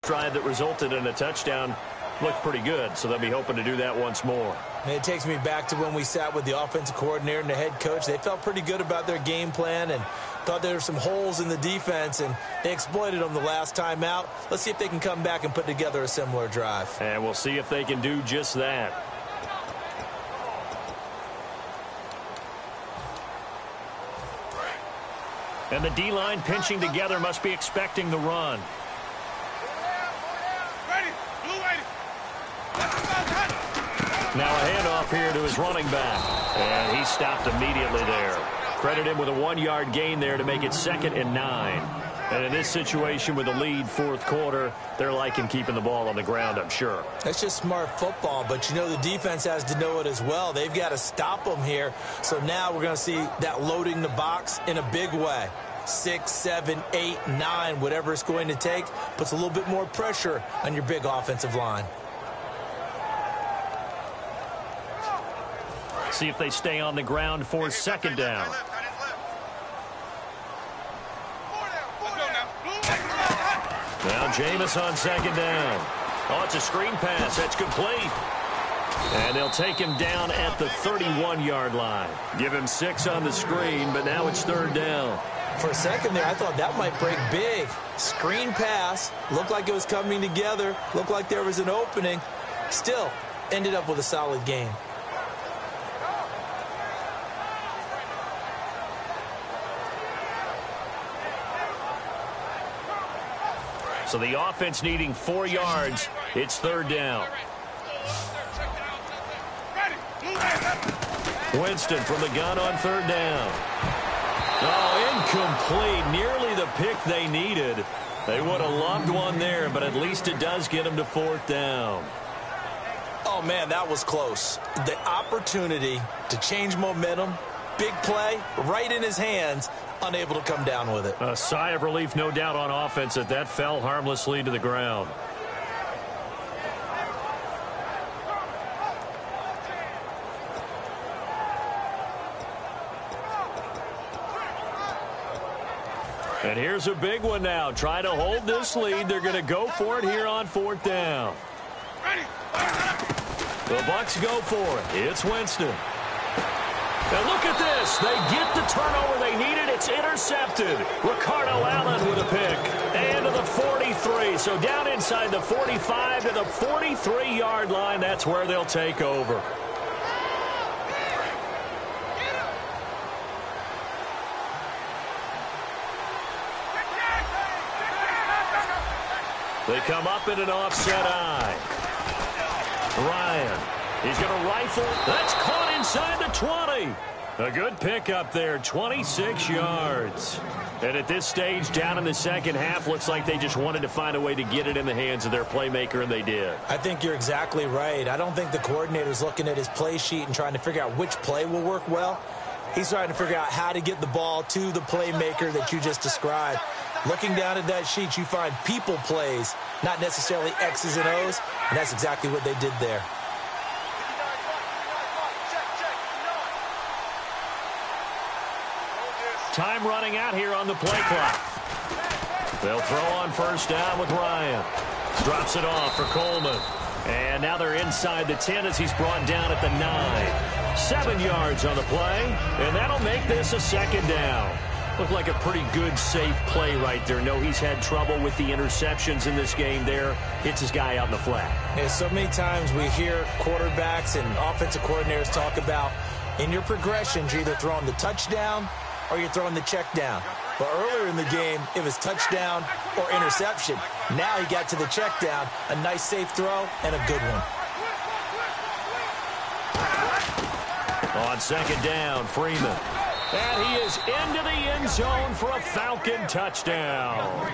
drive that resulted in a touchdown looked pretty good, so they'll be hoping to do that once more. And it takes me back to when we sat with the offensive coordinator and the head coach. They felt pretty good about their game plan and thought there were some holes in the defense, and they exploited them the last time out. Let's see if they can come back and put together a similar drive. And we'll see if they can do just that. And the D-line pinching together must be expecting the run. Now a handoff here to his running back. And he stopped immediately there. Credit him with a 1-yard gain there to make it 2nd and 9. And in this situation with the lead, 4th quarter, they're liking keeping the ball on the ground, I'm sure. That's just smart football, but you know the defense has to know it as well. They've got to stop them here. So now we're going to see that loading the box in a big way. 6, 7, 8, 9, whatever it's going to take, puts a little bit more pressure on your big offensive line. See if they stay on the ground for 2nd down. Now Jameis on 2nd down. Oh, it's a screen pass. That's complete. And they'll take him down at the 31-yard line. Give him 6 on the screen, but now it's 3rd down. For a second there, I thought that might break big. Screen pass. Looked like it was coming together. Looked like there was an opening. Still, ended up with a solid game. So the offense needing 4 yards. It's 3rd down. Winston from the gun on 3rd down. Oh, incomplete. Nearly the pick they needed. They would have loved one there, but at least it does get them to 4th down. Oh, man, that was close. The opportunity to change momentum, big play, right in his hands, unable to come down with it. A sigh of relief, no doubt, on offense that fell harmlessly to the ground. And here's a big one now. Trying to hold this lead. They're going to go for it here on 4th down. The Bucs go for it. It's Winston. And look at this. They get the turnover they needed. It's intercepted. Ricardo Allen with a pick. And to the 43. So down inside the 45 to the 43-yard line. That's where they'll take over. They come up in an offset eye. Ryan. He's going to rifle. That's caught inside the 20. A good pickup there, 26 yards. And at this stage, down in the second half, looks like they just wanted to find a way to get it in the hands of their playmaker, and they did. I think you're exactly right. I don't think the coordinator's looking at his play sheet and trying to figure out which play will work well. He's trying to figure out how to get the ball to the playmaker that you just described. Looking down at that sheet, you find people plays, not necessarily X's and O's, and that's exactly what they did there. Time running out here on the play clock. They'll throw on 1st down with Ryan. Drops it off for Coleman. And now they're inside the 10 as he's brought down at the 9. 7 yards on the play, and that'll make this a 2nd down. Looked like a pretty good, safe play right there. No, he's had trouble with the interceptions in this game there. Hits his guy out in the flat. Yeah, so many times we hear quarterbacks and offensive coordinators talk about in your progressions, you're either throwing the touchdown or you're throwing the check down. But earlier in the game, it was touchdown or interception. Now he got to the check down, a nice safe throw, and a good one. On 2nd down, Freeman. And he is into the end zone for a Falcon touchdown.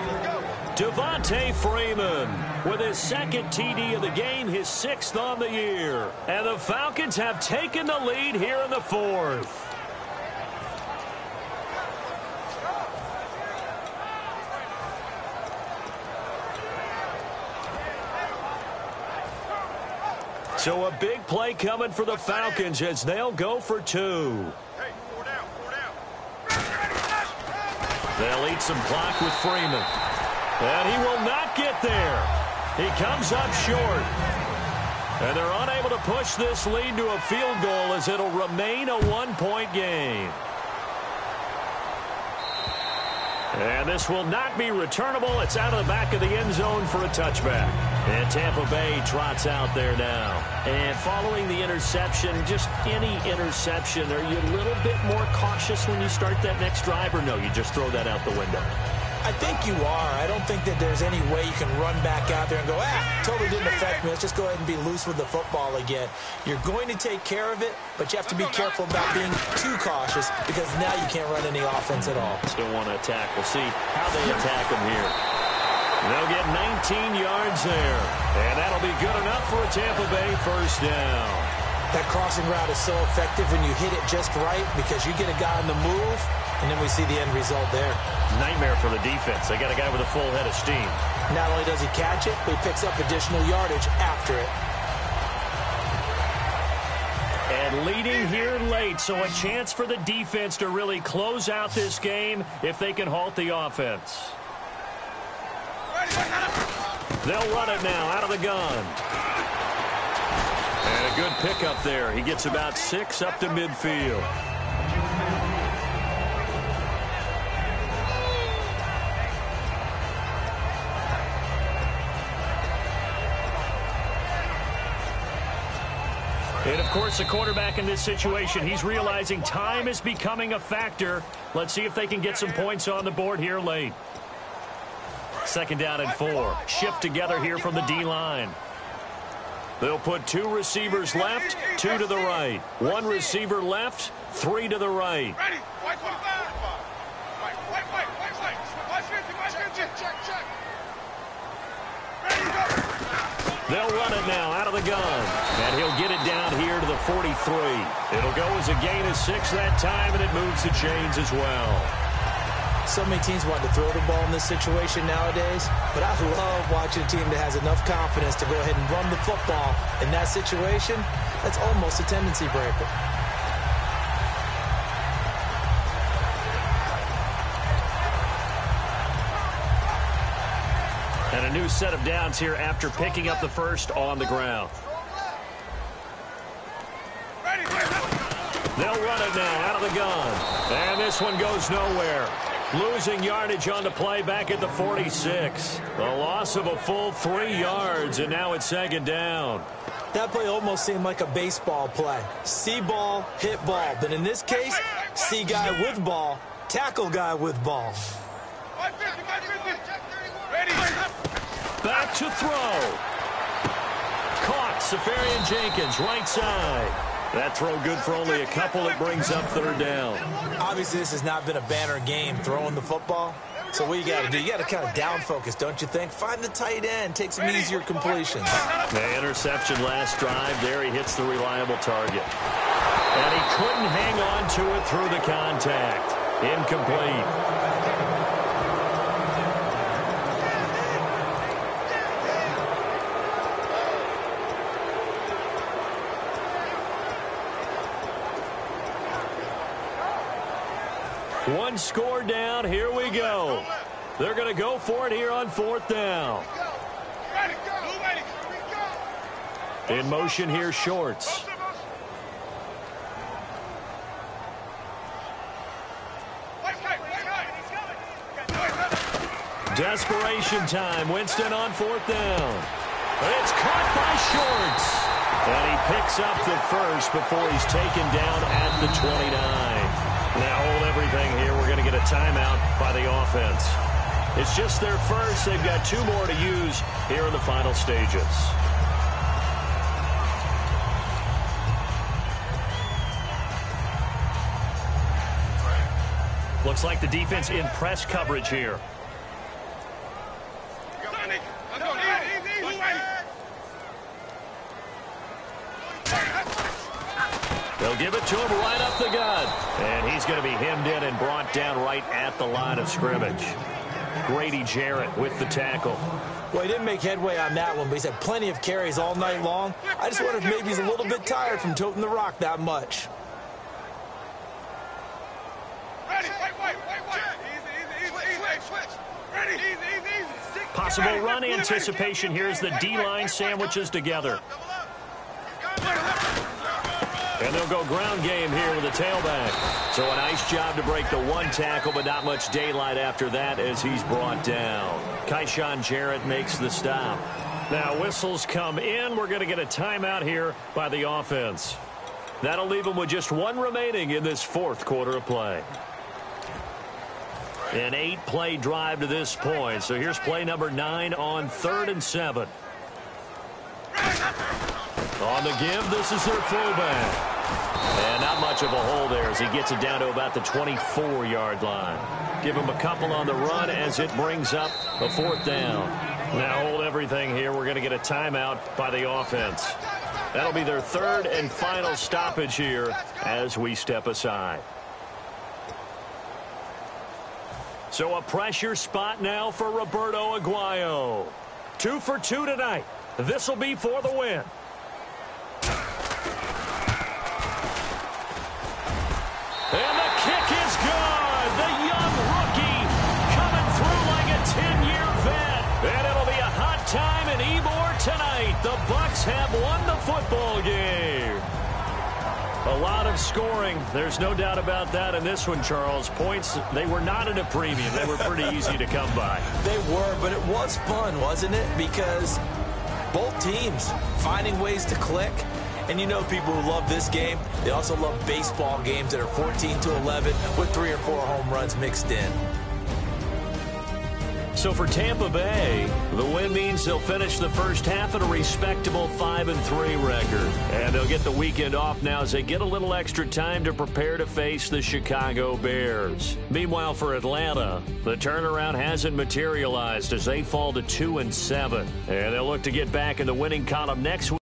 Devontae Freeman with his 2nd TD of the game, his 6th on the year. And the Falcons have taken the lead here in the 4th. So a big play coming for the Falcons as they'll go for 2. They'll eat some clock with Freeman. And he will not get there. He comes up short. And they're unable to push this lead to a field goal as it'll remain a one-point game. And this will not be returnable. It's out of the back of the end zone for a touchback. And Tampa Bay trots out there now. And following the interception, just any interception, are you a little bit more cautious when you start that next drive, or no, you just throw that out the window? I think you are. I don't think that there's any way you can run back out there and go, totally didn't affect me. Let's just go ahead and be loose with the football again. You're going to take care of it, but you have to be careful about being too cautious because now you can't run any offense at all. Still want to attack. We'll see how they attack them here. They'll get 19 yards there, and that'll be good enough for a Tampa Bay first down. That crossing route is so effective when you hit it just right because you get a guy on the move, and then we see the end result there. Nightmare for the defense. They got a guy with a full head of steam. Not only does he catch it, but he picks up additional yardage after it. And leading here late, so a chance for the defense to really close out this game if they can halt the offense. They'll run it now out of the gun. And a good pickup there. He gets about 6 up to midfield. And, of course, the quarterback in this situation, he's realizing time is becoming a factor. Let's see if they can get some points on the board here late. 2nd down and 4. Shift together here from the D-line. They'll put 2 receivers left, 2 to the right. 1 receiver left, 3 to the right. They'll run it now out of the gun. And he'll get it down here to the 43. It'll go as a gain of 6 that time, and it moves the chains as well. So many teams want to throw the ball in this situation nowadays, but I love watching a team that has enough confidence to go ahead and run the football. In that situation, that's almost a tendency breaker. And a new set of downs here after picking up the first on the ground. They'll run it now out of the gun. And this one goes nowhere. Losing yardage on the play back at the 46. The loss of a full 3 yards, and now it's 2nd down. That play almost seemed like a baseball play. See ball, hit ball. But in this case, see guy with ball, tackle guy with ball. Back to throw. Caught. Safarian Jenkins, right side. That throw good for only a couple. It brings up 3rd down. Obviously, this has not been a banner game throwing the football. So what you got to do, you got to kind of down focus, don't you think? Find the tight end, take some easier completions. The interception last drive. There he hits the reliable target. And he couldn't hang on to it through the contact. Incomplete. One score down. Here we go. They're going to go for it here on 4th down. In motion here, Shorts. Desperation time. Winston on 4th down. It's caught by Shorts. And he picks up the first before he's taken down at the 29. Now hold everything here. We're going to get a timeout by the offense. It's just their first. They've got 2 more to use here in the final stages. Looks like the defense in press coverage here. They'll give it to him right up the gut. And he's going to be hemmed in and brought down right at the line of scrimmage. Grady Jarrett with the tackle. Well, he didn't make headway on that one, but he's had plenty of carries all night long. I just wonder if maybe he's a little bit tired from toting the rock that much. Possible run anticipation here as the D-line sandwiches together. And they'll go ground game here with a tailback. So a nice job to break the one tackle, but not much daylight after that as he's brought down. Kyshawn Jarrett makes the stop. Now whistles come in. We're going to get a timeout here by the offense. That'll leave them with just one remaining in this fourth quarter of play. An 8-play drive to this point. So here's play number 9 on 3rd and 7. On the give, this is their fullback. And not much of a hole there as he gets it down to about the 24-yard line. Give him a couple on the run as it brings up a 4th down. Now hold everything here. We're going to get a timeout by the offense. That'll be their 3rd and final stoppage here as we step aside. So a pressure spot now for Roberto Aguayo. 2 for 2 tonight. This will be for the win. And the kick is good. The young rookie coming through like a 10-year vet. And it'll be a hot time in Ybor tonight. The Bucs have won the football game. A lot of scoring. There's no doubt about that in this one, Charles. Points, they were not at a premium. They were pretty easy to come by. They were, but it was fun, wasn't it? Because both teams finding ways to click. And you know people who love this game, they also love baseball games that are 14-11 with 3 or 4 home runs mixed in. So for Tampa Bay, the win means they'll finish the first half at a respectable 5-3 record. And they'll get the weekend off now as they get a little extra time to prepare to face the Chicago Bears. Meanwhile, for Atlanta, the turnaround hasn't materialized as they fall to 2-7. And they'll look to get back in the winning column next week.